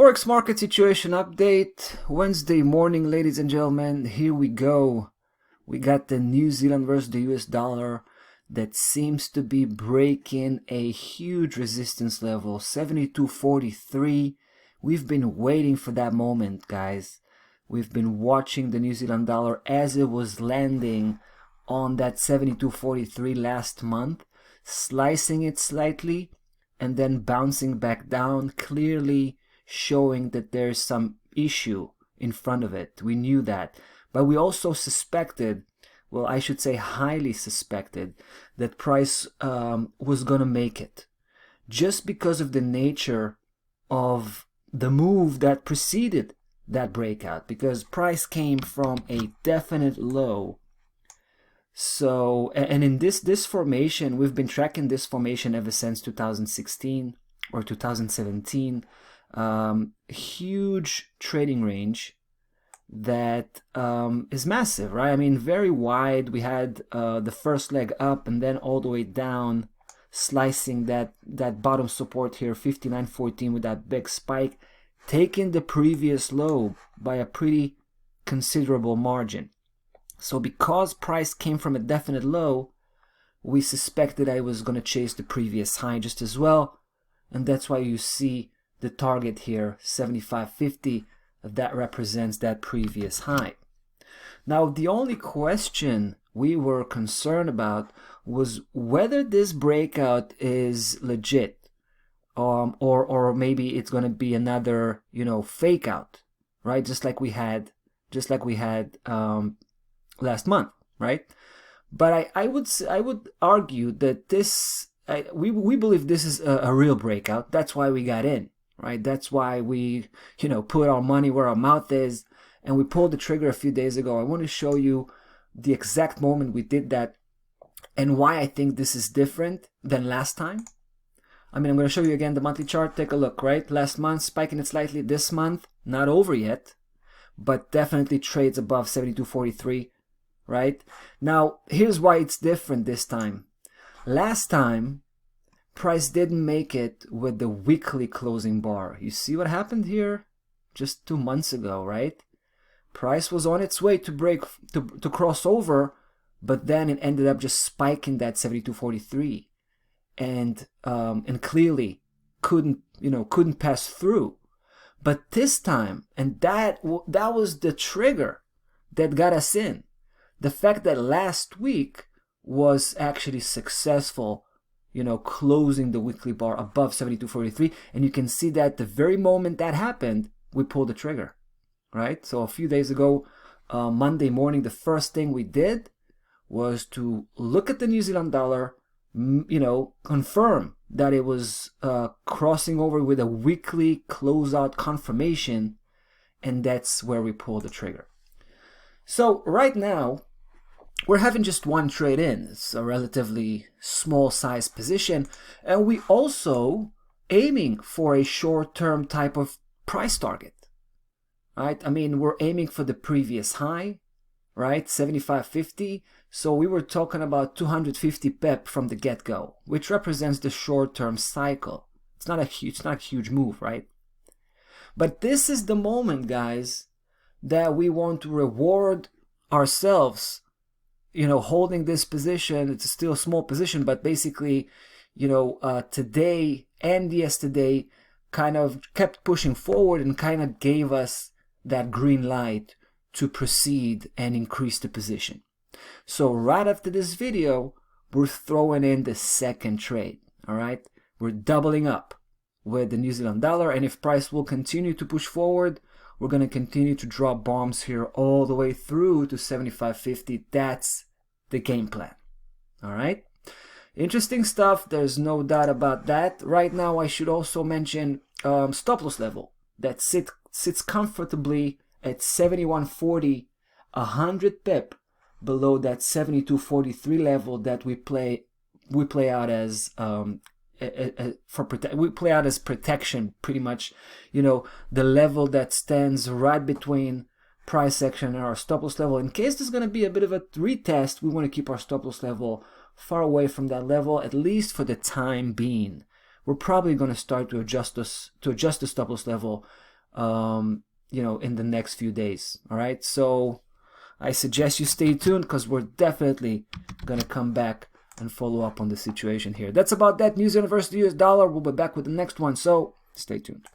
Forex market situation update, Wednesday morning, ladies and gentlemen. Here we go. We got the New Zealand versus the US dollar that seems to be breaking a huge resistance level, 72.43. We've been waiting for that moment, guys. We've been watching the New Zealand dollar as it was landing on that 72.43 last month, slicing it slightly and then bouncing back down, clearly showing that there's some issue in front of it. We knew that, but we also suspected, well, I should say highly suspected, that price was gonna make it, just because of the nature of the move that preceded that breakout, because price came from a definite low. So, and in this formation, we've been tracking this formation ever since 2016 or 2017. Huge trading range that is massive, right? I mean, very wide. We had the first leg up and then all the way down, slicing that bottom support here, 59.14, with that big spike, taking the previous low by a pretty considerable margin. So because price came from a definite low, we suspected I was going to chase the previous high just as well, and that's why you see the target here, 75.50, that represents that previous high. Now, the only question we were concerned about was whether this breakout is legit, or maybe it's going to be another, fake out, right? Just like we had last month, right? But I would argue that we believe this is a real breakout. That's why we got in, right? That's why we put our money where our mouth is, and we pulled the trigger a few days ago. I want to show you the exact moment we did that and why I think this is different than last time. I mean, I'm going to show you again the monthly chart. Take a look, right? Last month spiking it slightly. This month not over yet, but definitely trades above 72.43. Right? Now, here's why it's different this time. Last time, price didn't make it with the weekly closing bar. You see what happened here just 2 months ago, right? Price was on its way to cross over, but then it ended up just spiking that 72.43 and clearly couldn't pass through. But this time, and that was the trigger that got us in. The fact that last week was actually successful, closing the weekly bar above 72.43, and you can see that the very moment that happened, we pulled the trigger, right? So a few days ago, Monday morning, the first thing we did was to look at the New Zealand dollar, confirm that it was crossing over with a weekly closeout confirmation, and that's where we pulled the trigger. So right now, we're having just one trade in. It's a relatively small size position, and we also aiming for a short-term type of price target, right? I mean, we're aiming for the previous high, right? 75.50. So we were talking about 250 pip from the get-go, which represents the short-term cycle. It's not a huge move, right? But this is the moment, guys, that we want to reward ourselves, holding this position. It's still a small position, but basically, today and yesterday kind of kept pushing forward and kind of gave us that green light to proceed and increase the position. So right after this video, we're throwing in the second trade, all right? We're doubling up with the New Zealand dollar, and if price will continue to push forward, we're going to continue to drop bombs here all the way through to 75.50. That's the game plan. All right? Interesting stuff. There's no doubt about that. Right now, I should also mention stop loss level that sits comfortably at 71.40, 100 pip below that 72.43 level that we play out as we play out as protection, pretty much, the level that stands right between price action and our stop loss level. In case there's going to be a bit of a retest, we want to keep our stop loss level far away from that level, at least for the time being. We're probably going to start to adjust the stop loss level you know, in the next few days. All right, so I suggest you stay tuned, because we're definitely gonna come back and follow up on the situation here. That's about that. New Zealand versus the US dollar. We'll be back with the next one, so stay tuned.